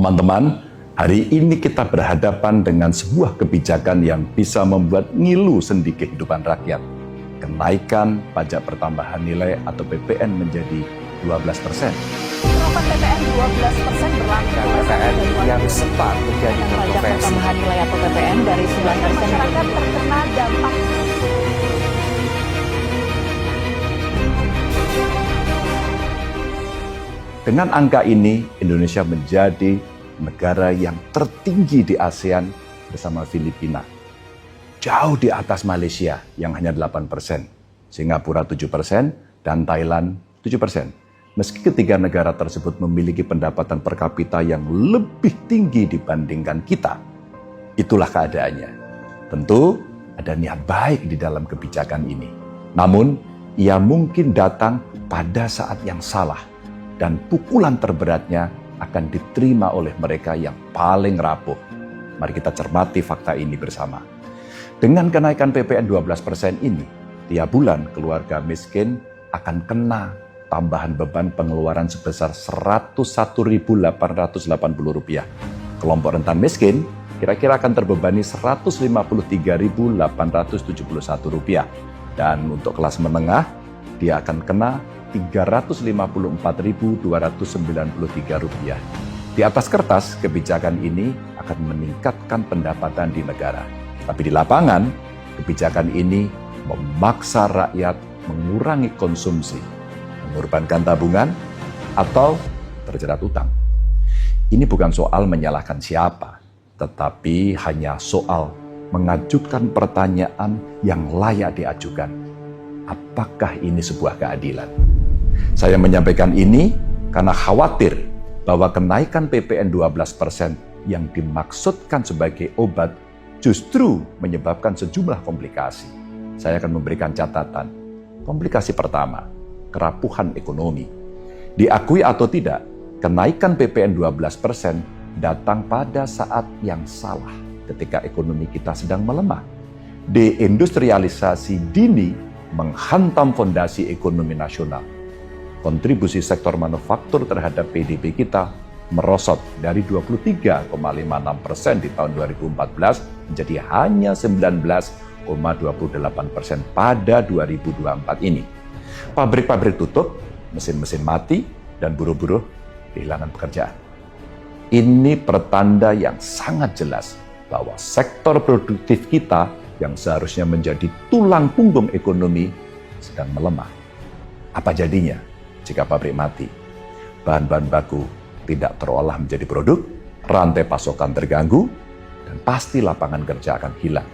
Teman-teman, hari ini kita berhadapan dengan sebuah kebijakan yang bisa membuat ngilu sendi kehidupan rakyat. Kenaikan pajak pertambahan nilai atau PPN menjadi 12%. Penerapan PPN 12% berlaku. PPN yang sempat menjadi Pajak kontroversi. pertambahan nilai atau PPN dari 9% masyarakat terkena dampak. Dengan angka ini, Indonesia menjadi negara yang tertinggi di ASEAN bersama Filipina. Jauh di atas Malaysia yang hanya 8%, Singapura 7%, dan Thailand 7%. Meski ketiga negara tersebut memiliki pendapatan per kapita yang lebih tinggi dibandingkan kita, itulah keadaannya. Tentu ada niat baik di dalam kebijakan ini. Namun, ia mungkin datang pada saat yang salah dan pukulan terberatnya akan diterima oleh mereka yang paling rapuh. Mari kita cermati fakta ini bersama. Dengan kenaikan PPN 12% ini, tiap bulan keluarga miskin akan kena tambahan beban pengeluaran sebesar Rp101.880. Kelompok rentan miskin kira-kira akan terbebani Rp153.871. Dan untuk kelas menengah, dia akan kena Rp354.293. Di atas kertas, kebijakan ini akan meningkatkan pendapatan di negara. Tapi di lapangan, kebijakan ini memaksa rakyat mengurangi konsumsi, mengorbankan tabungan, atau terjerat utang. Ini bukan soal menyalahkan siapa, tetapi hanya soal mengajukan pertanyaan yang layak diajukan. Apakah ini sebuah keadilan? Saya menyampaikan ini karena khawatir bahwa kenaikan PPN 12% yang dimaksudkan sebagai obat justru menyebabkan sejumlah komplikasi. Saya akan memberikan catatan. Komplikasi pertama, kerapuhan ekonomi. Diakui atau tidak, kenaikan PPN 12% datang pada saat yang salah ketika ekonomi kita sedang melemah. Deindustrialisasi dini menghantam fondasi ekonomi nasional. Kontribusi sektor manufaktur terhadap PDB kita merosot dari 23,56% di tahun 2014 menjadi hanya 19,28% pada 2024 ini. Pabrik-pabrik tutup, mesin-mesin mati, dan buruh-buruh kehilangan pekerjaan. Ini pertanda yang sangat jelas bahwa sektor produktif kita yang seharusnya menjadi tulang punggung ekonomi sedang melemah. Apa jadinya jika pabrik mati? Bahan-bahan baku tidak terolah menjadi produk, rantai pasokan terganggu, dan pasti lapangan kerja akan hilang.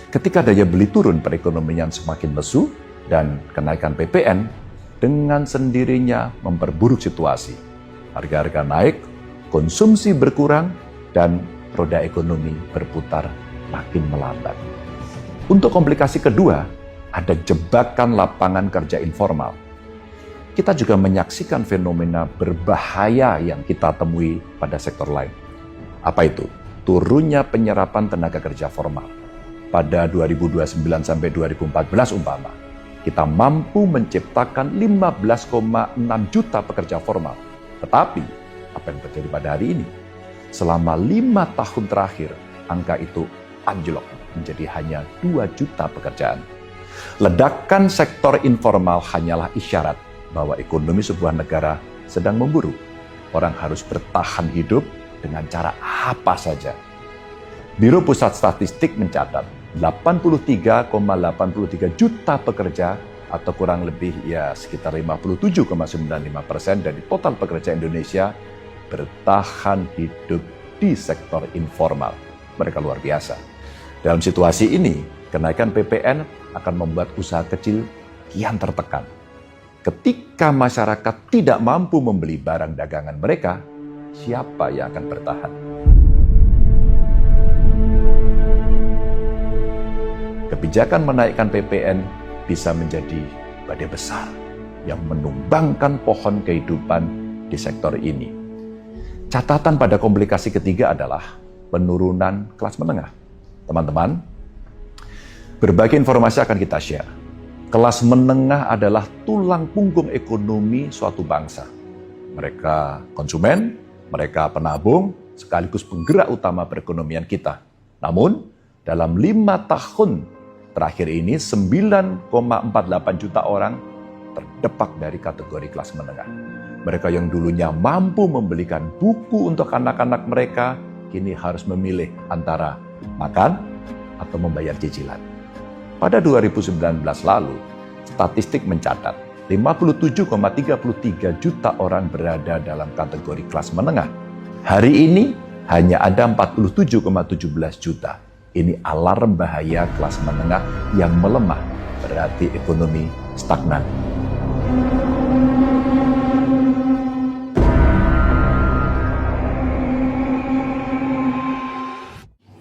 Ketika daya beli turun, perekonomian semakin lesu, dan kenaikan PPN dengan sendirinya memperburuk situasi. Harga-harga naik, konsumsi berkurang, dan roda ekonomi berputar makin melambat. Untuk komplikasi kedua, ada jebakan lapangan kerja informal. Kita juga menyaksikan fenomena berbahaya yang kita temui pada sektor lain. Apa itu? Turunnya penyerapan tenaga kerja formal. Pada 2029 sampai 2014 umpama, kita mampu menciptakan 15,6 juta pekerja formal. Tetapi, apa yang terjadi pada hari ini? Selama 5 tahun terakhir, angka itu anjlok menjadi hanya 2 juta pekerjaan. Ledakan sektor informal hanyalah isyarat bahwa ekonomi sebuah negara sedang memburuk. Orang harus bertahan hidup dengan cara apa saja. Biro Pusat Statistik mencatat 83,83 juta pekerja atau kurang lebih sekitar 57,95% dari total pekerja Indonesia bertahan hidup di sektor informal. Mereka luar biasa. Dalam situasi ini, kenaikan PPN akan membuat usaha kecil kian tertekan. Ketika masyarakat tidak mampu membeli barang dagangan mereka, siapa yang akan bertahan? Kebijakan menaikkan PPN bisa menjadi badai besar yang menumbangkan pohon kehidupan di sektor ini. Catatan pada komplikasi ketiga adalah penurunan kelas menengah. Teman-teman, berbagai informasi akan kita share. Kelas menengah adalah tulang punggung ekonomi suatu bangsa. Mereka konsumen Mereka penabung sekaligus penggerak utama perekonomian kita. Namun, dalam 5 tahun terakhir ini 9,48 juta orang terdepak dari kategori kelas menengah. Mereka yang dulunya mampu membelikan buku untuk anak-anak mereka, kini harus memilih antara makan atau membayar cicilan. Pada 2019 lalu, statistik mencatat 57,33 juta orang berada dalam kategori kelas menengah. Hari ini hanya ada 47,17 juta. Ini alarm bahaya kelas menengah yang melemah, berarti ekonomi stagnan.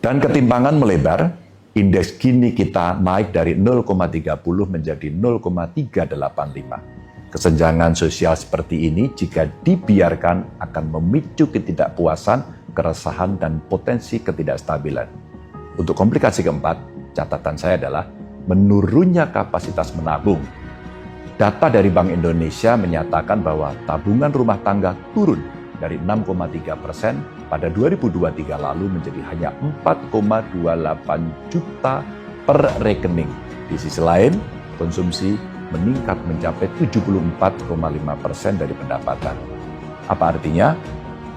Dan ketimpangan melebar, indeks Gini kita naik dari 0,30 menjadi 0,385. Kesenjangan sosial seperti ini jika dibiarkan akan memicu ketidakpuasan, keresahan, dan potensi ketidakstabilan. Untuk komplikasi keempat, catatan saya adalah menurunnya kapasitas menabung. Data dari Bank Indonesia menyatakan bahwa tabungan rumah tangga turun dari 6,3% pada 2023 lalu menjadi hanya 4,28 juta per rekening. Di sisi lain, konsumsi meningkat mencapai 74,5% dari pendapatan. Apa artinya?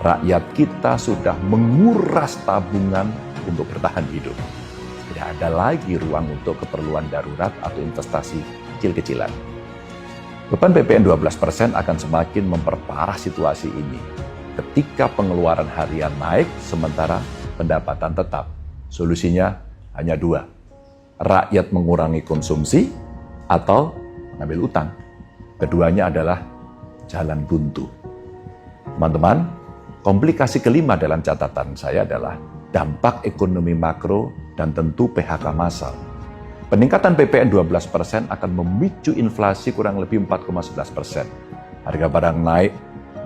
Rakyat kita sudah menguras tabungan untuk bertahan hidup. Tidak ada lagi ruang untuk keperluan darurat atau investasi kecil-kecilan. Beban PPN 12% akan semakin memperparah situasi ini. Ketika pengeluaran harian naik, sementara pendapatan tetap. Solusinya hanya dua. Rakyat mengurangi konsumsi atau mengambil utang. Keduanya adalah jalan buntu. Teman-teman, komplikasi kelima dalam catatan saya adalah dampak ekonomi makro dan tentu PHK massal. Peningkatan PPN 12% akan memicu inflasi kurang lebih 4,11%. Harga barang naik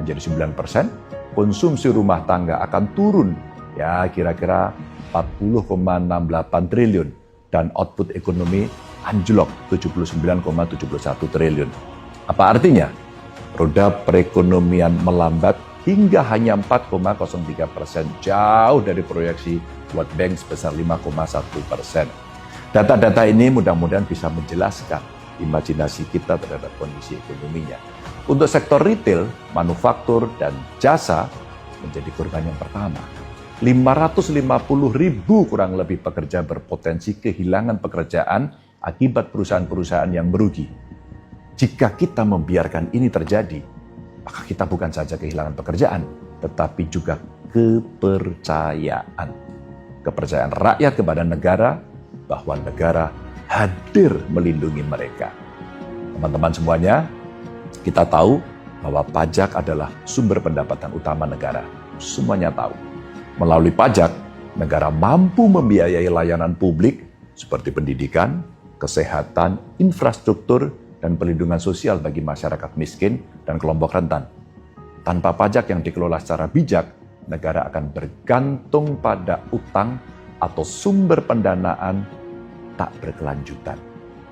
menjadi 9%. Konsumsi rumah tangga akan turun ya kira-kira 40,68 triliun dan output ekonomi anjlok 79,71 triliun. Apa artinya? Roda perekonomian melambat hingga hanya 4,03%, jauh dari proyeksi World Bank sebesar 5,1%. Data-data ini mudah-mudahan bisa menjelaskan imajinasi kita terhadap kondisi ekonominya. Untuk sektor retail, manufaktur, dan jasa menjadi korban yang pertama. 550.000 kurang lebih pekerja berpotensi kehilangan pekerjaan akibat perusahaan-perusahaan yang merugi. Jika kita membiarkan ini terjadi, maka kita bukan saja kehilangan pekerjaan, tetapi juga kepercayaan. Kepercayaan rakyat kepada negara, bahwa negara hadir melindungi mereka. Teman-teman semuanya, kita tahu bahwa pajak adalah sumber pendapatan utama negara. Semuanya tahu. Melalui pajak, negara mampu membiayai layanan publik seperti pendidikan, kesehatan, infrastruktur, dan pelindungan sosial bagi masyarakat miskin dan kelompok rentan. Tanpa pajak yang dikelola secara bijak, negara akan bergantung pada utang atau sumber pendanaan tak berkelanjutan,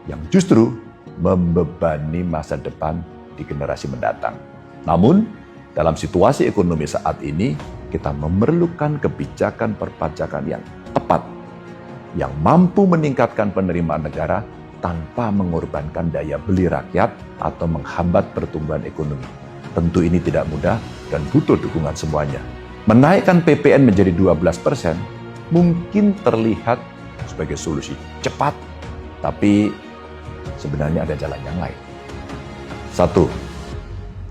yang justru membebani masa depan di generasi mendatang. Namun, dalam situasi ekonomi saat ini, kita memerlukan kebijakan perpajakan yang tepat, yang mampu meningkatkan penerimaan negara tanpa mengorbankan daya beli rakyat atau menghambat pertumbuhan ekonomi. Tentu ini tidak mudah dan butuh dukungan semuanya. Menaikkan PPN menjadi 12% mungkin terlihat sebagai solusi cepat, tapi sebenarnya ada jalan yang lain. 1.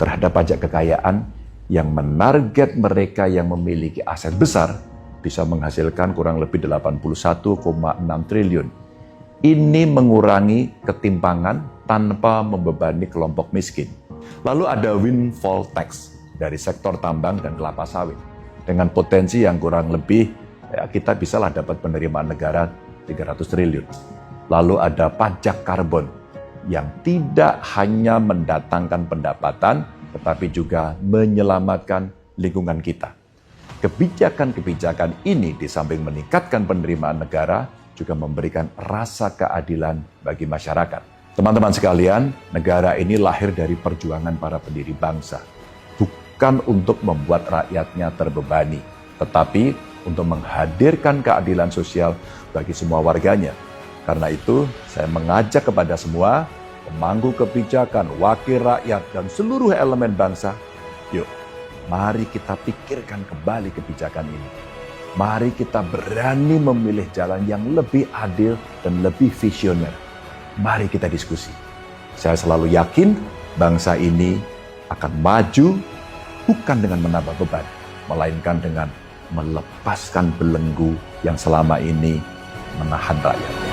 Terhadap pajak kekayaan yang menarget mereka yang memiliki aset besar bisa menghasilkan kurang lebih 81,6 triliun. Ini mengurangi ketimpangan tanpa membebani kelompok miskin. Lalu ada windfall tax dari sektor tambang dan kelapa sawit. Dengan potensi yang kurang lebih, kita bisalah dapat penerimaan negara 300 triliun. Lalu ada pajak karbon yang tidak hanya mendatangkan pendapatan, tetapi juga menyelamatkan lingkungan kita. Kebijakan-kebijakan ini di samping meningkatkan penerimaan negara, juga memberikan rasa keadilan bagi masyarakat. Teman-teman sekalian, negara ini lahir dari perjuangan para pendiri bangsa. bukan untuk membuat rakyatnya terbebani, tetapi untuk menghadirkan keadilan sosial bagi semua warganya. Karena itu, saya mengajak kepada semua pemangku kebijakan, wakil rakyat, dan seluruh elemen bangsa, yuk, mari kita pikirkan kembali kebijakan ini. Mari kita berani memilih jalan yang lebih adil dan lebih visioner. Mari kita diskusi. Saya selalu yakin bangsa ini akan maju bukan dengan menambah beban, melainkan dengan melepaskan belenggu yang selama ini menahan rakyat.